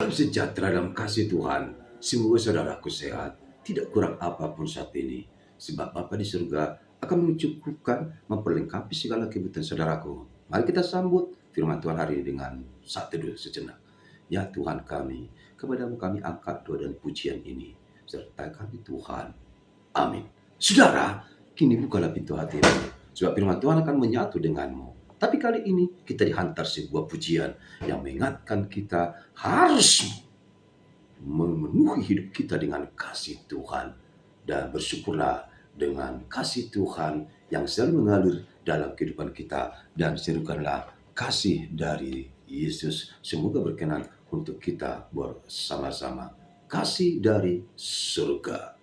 Salam sejahtera dalam kasih Tuhan. Semoga saudaraku sehat, tidak kurang apapun saat ini. Sebab Bapa di surga akan mencukupkan, memperlengkapi segala kebutuhan saudaraku. Mari kita sambut firman Tuhan hari ini dengan saat teduh sejenak. Ya Tuhan kami, kepadamu kami angkat doa dan pujian ini. Sertai kami Tuhan. Amin. Saudara, kini bukalah pintu hatimu. Sebab firman Tuhan akan menyatu denganmu. Tapi kali ini kita dihantar sebuah pujian yang mengingatkan kita harus memenuhi hidup kita dengan kasih Tuhan. Dan bersyukurlah dengan kasih Tuhan yang selalu mengalir dalam kehidupan kita. Dan serukanlah kasih dari Yesus. Semoga berkenan untuk kita bersama-sama. Kasih dari surga.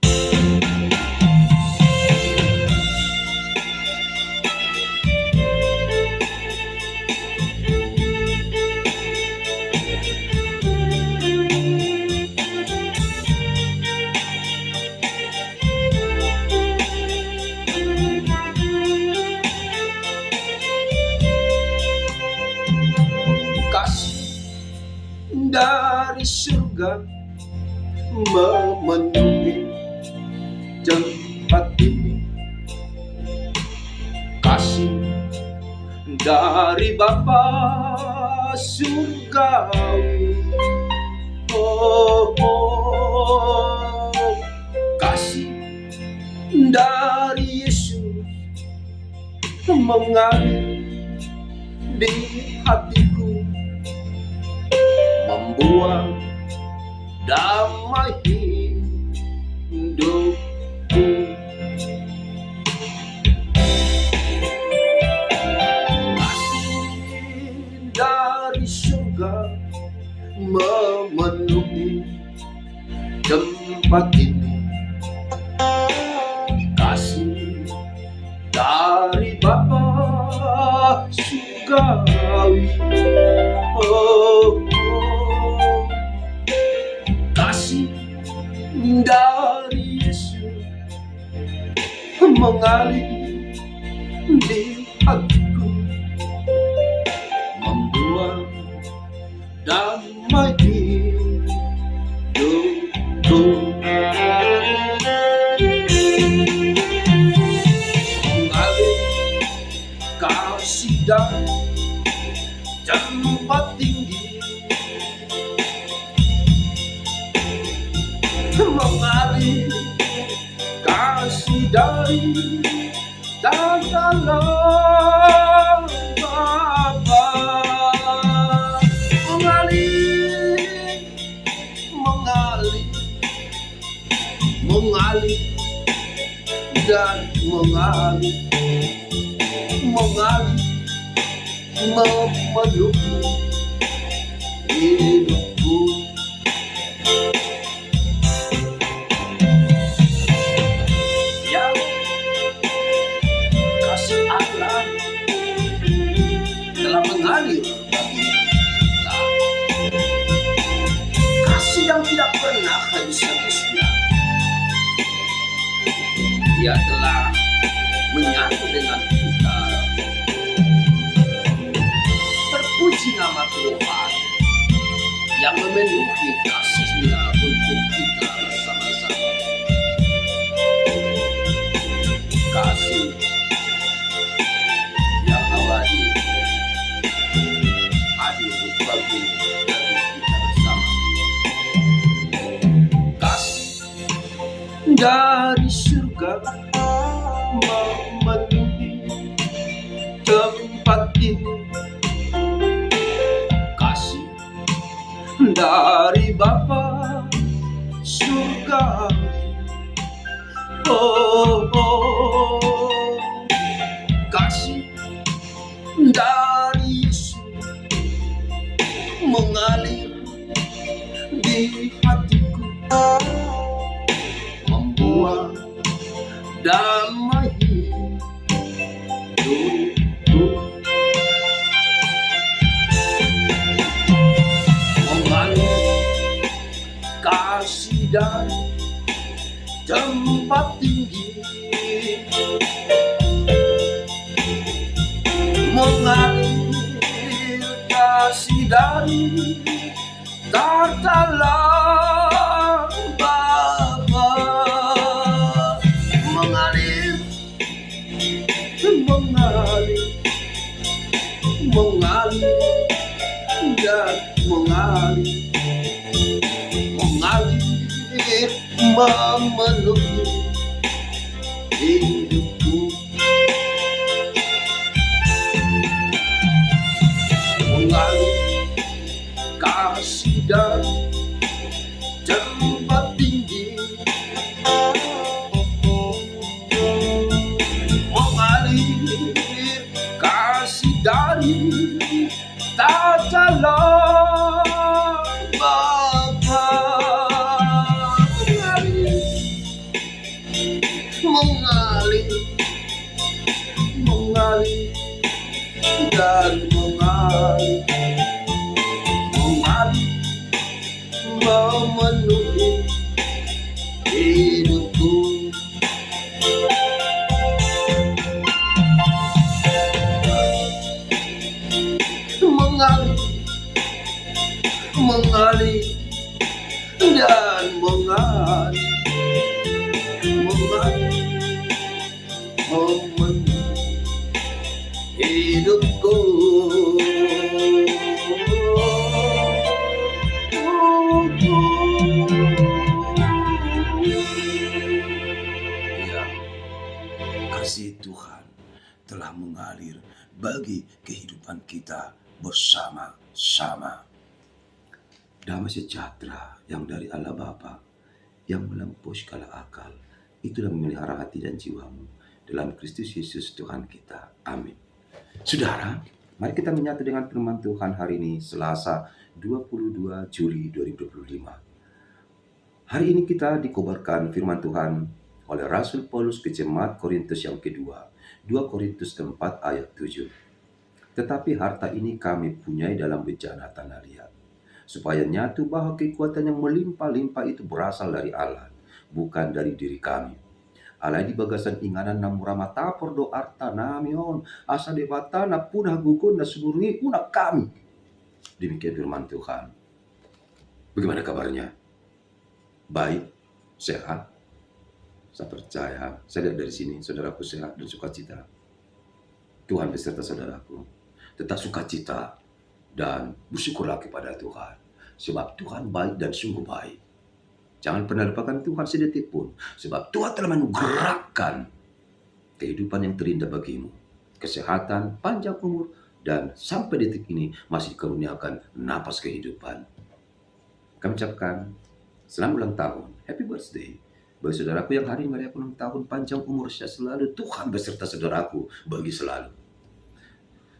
Dari surga memenuhi tempat ini, kasih dari Bapa surgawi. Kasih dari Yesus mengalir di hatiku, membuat damai hidupku. Kasih dari surga memenuhi tempat ini, kasih dari Bapa surgawi. Kasih dari Yesus mengalir di hatiku, membuat damai hidupku. Mengalir kasih dari tempat tinggi, mengalir kasih dari dalam Bapa. Mengalir dan mengalir memenuhi hidupku. Ya, kasih Allah telah mengalir bagi kita. Kasih yang tidak pernah habis-habisnya. Dia telah menyatu dengan kita. Terpuji nama Tuhan yang memenuhi kasih-Nya untuk kita bersama-sama. Kasih yang abadi hadir bagi kita bersama. Kasih dari surga memenuhi tempat ini, kasih dari Bapa surga. Kasih dari Yesus mengalir di hatiku, membuat damai hidupku. Mengalir kasih dari tempat tinggi, mengalir kasih dari Tatalah Bapa mengalir, mengalir, mengalir dan mengalir, mengalir memenuhi hidupku, mengalir kasih dan tempat tinggi, mengalir kasih dari tatalah Bapa, mengalir, mengalir, mengalir dan mengalir, mengalir memenuhi hidupku, mengalir, mengalir dan mengalir, mengalir memenuhi hidupku. Ya, kasih Tuhan telah mengalir bagi kehidupan kita bersama-sama. Damai sejahtera yang dari Allah Bapa, yang melampaui segala akal, itulah memelihara hati dan jiwamu dalam Kristus Yesus Tuhan kita. Amin. Saudara, mari kita menyatu dengan firman Tuhan hari ini, Selasa 22 Juli 2025. Hari ini kita dikobarkan firman Tuhan oleh Rasul Paulus ke jemaat Korintus yang kedua, 2 Korintus 4 ayat 7. Tetapi harta ini kami punyai dalam bejana tanah liat, supaya nyatu bahwa kekuatan yang melimpah-limpah itu berasal dari Allah, bukan dari diri kami. Alai di bagasan inganan namurama tapor do arta namion asa debatana punah gukun na sumurungi una kami. Demikian firman Tuhan. Bagaimana kabarnya? Baik, sehat. Saya percaya, saya lihat dari sini saudaraku sehat dan sukacita. Tuhan beserta saudaraku. Tetap sukacita dan bersyukurlah kepada Tuhan. Sebab Tuhan baik dan sungguh baik. Jangan pernah lupakan Tuhan sedetik pun. Sebab Tuhan telah menggerakkan kehidupan yang terindah bagimu. Kesehatan, panjang umur, dan sampai detik ini masih dikaruniakan napas kehidupan. Kami ucapkan selamat ulang tahun, happy birthday. Bagi saudaraku yang hari ini merayakan ulang tahun, panjang umur sehat selalu, Tuhan beserta saudaraku bagi selalu.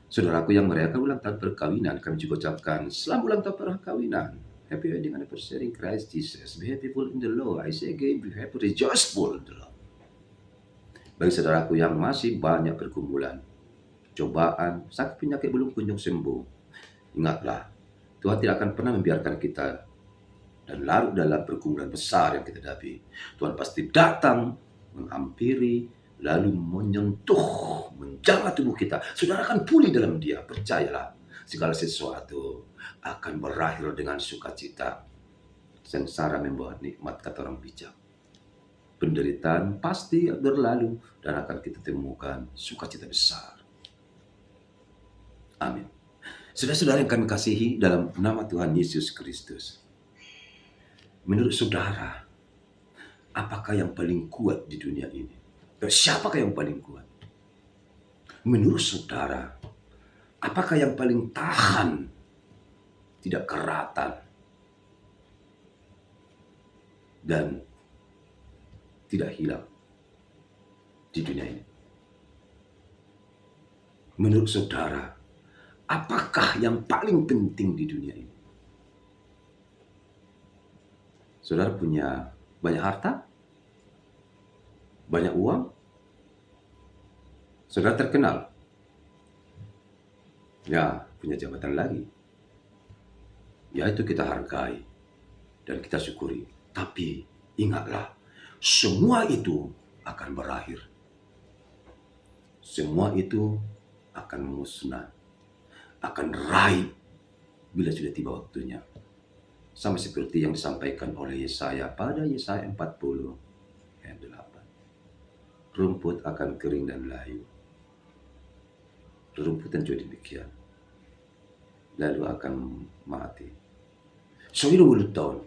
Saudaraku yang merayakan ulang tahun perkawinan, kami juga ucapkan selamat ulang tahun perkawinan. Happy wedding anniversary in Christ Jesus. Be happy full in the Lord. I say again, be happy, rejoiceful in the Lord. Bagi saudaraku yang masih banyak pergumulan, cobaan, sakit penyakit belum kunjung sembuh, ingatlah, Tuhan tidak akan pernah membiarkan kita dan larut dalam pergumulan besar yang kita hadapi. Tuhan pasti datang, menghampiri, lalu menyentuh, menjamah tubuh kita. Saudara akan pulih dalam Dia, percayalah. Segala sesuatu akan berakhir dengan sukacita. Sengsara membawa nikmat, kata orang bijak. Penderitaan pasti berlalu dan akan kita temukan sukacita besar. Amin. Saudara-saudara yang kami kasihi dalam nama Tuhan Yesus Kristus. Menurut saudara, apakah yang paling kuat di dunia ini? Siapakah yang paling kuat? Menurut saudara, apakah yang paling tahan, tidak keratan, dan tidak hilang di dunia ini? Menurut saudara, apakah yang paling penting di dunia ini? Saudara punya banyak harta? Banyak uang? Saudara terkenal? Ya, punya jabatan lagi. Ya, itu kita hargai dan kita syukuri. Tapi ingatlah, semua itu akan berakhir. Semua itu akan musnah, akan raib bila sudah tiba waktunya. Sama seperti yang disampaikan oleh Yesaya pada Yesaya 40 ayat 8. Rumput akan kering dan layu. Rumputan juga demikian. Lalu akan mati. So itu ulut tahun.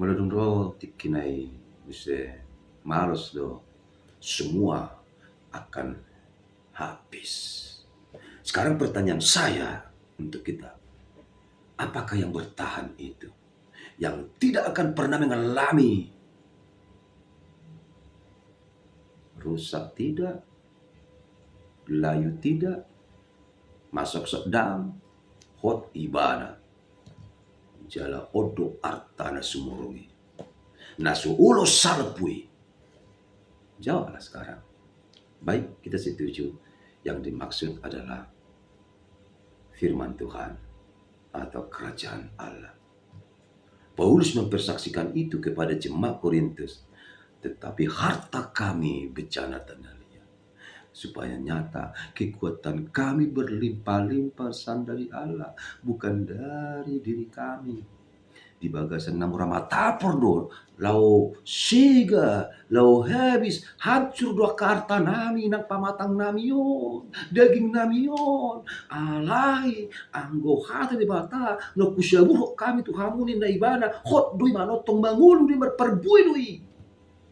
Melalui roh tikinai bisa malas do. Semua akan habis. Sekarang pertanyaan saya untuk kita. Apakah yang bertahan itu? Yang tidak akan pernah mengalami rusak tidak, layu tidak, masuk sedang, hot ibana, jala odo artana sumurungi, nasu ulo salpui. Jawablah sekarang. Baik, kita setuju. Yang dimaksud adalah firman Tuhan atau kerajaan Allah. Paulus mempersaksikan itu kepada jemaat Korintus. Tetapi harta kami bencana tanahnya, supaya nyata kekuatan kami berlimpah-limpah dari Allah, bukan dari diri kami. Di bagasan namura matapor do, lau siga, lau habis, hancur dua karta nami, nang pamatang nami yon, daging nami yon, alai, anggo hata di bata, no kusyabuh kami tu hamuni na ibana, hot dui manotong bangulu di berperbui dui.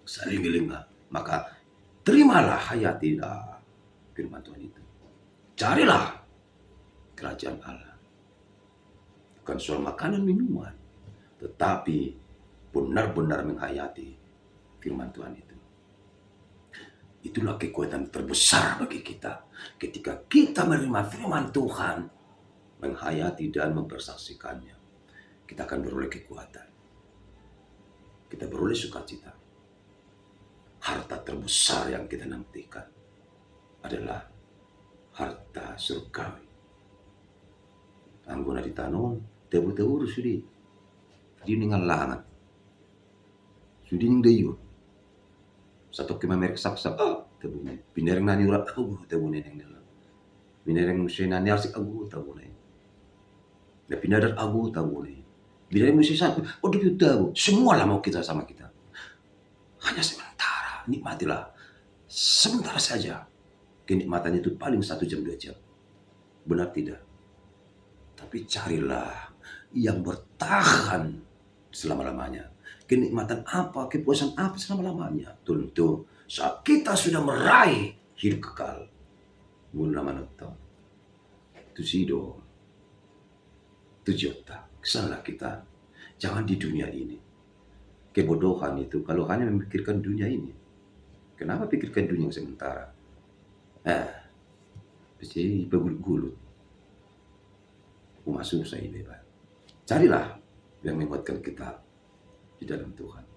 Saling-linga, maka terimalah hayati dah firman Tuhan itu. Carilah kerajaan Allah. Bukan soal makanan minuman, tetapi benar-benar menghayati firman Tuhan itu. Itulah kekuatan terbesar bagi kita. Ketika kita menerima firman Tuhan, menghayati dan mempersaksikannya, kita akan beroleh kekuatan. Kita beroleh sukacita. Harta terbesar yang kita nantikan adalah harta surgawi. Anggona ditanong, tebu-tebu sudi. Di ningal langat. Sudi ning dayo. Satu kima merek saksak, tebu ne. Binereng nani urat, tebu ne neng dalam. Binereng musi nani arsik, tebu ne. Dan pinadat tebu ne. Binereng musi satu, dia tahu. Semua lah mau kita sama kita. Hanya sementara. Nikmatilah sebentar saja. Kenikmatan itu paling 1 jam 2 jam. Benar tidak? Tapi carilah yang bertahan selama-lamanya. Kenikmatan apa, kepuasan apa selama-lamanya? Tentu saat kita sudah meraih hidup kekal. Mula manotong. Tusido. Tujota. Kesanlah kita. Jangan di dunia ini. Kebodohan itu kalau hanya memikirkan dunia ini. Kenapa pikirkan dunia yang sementara? Pasti bergulut-gulut. Masuk saya bebas. Carilah yang menguatkan kita di dalam Tuhan,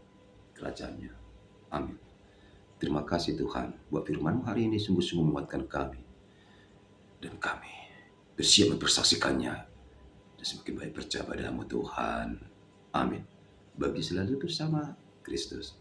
kerajaannya. Amin. Terima kasih Tuhan buat firman-Mu hari ini sungguh-sungguh menguatkan kami. Dan kami bersiap mempersaksikannya. Dan semakin baik percaya pada-Mu Tuhan. Amin. Bagi selalu bersama Kristus.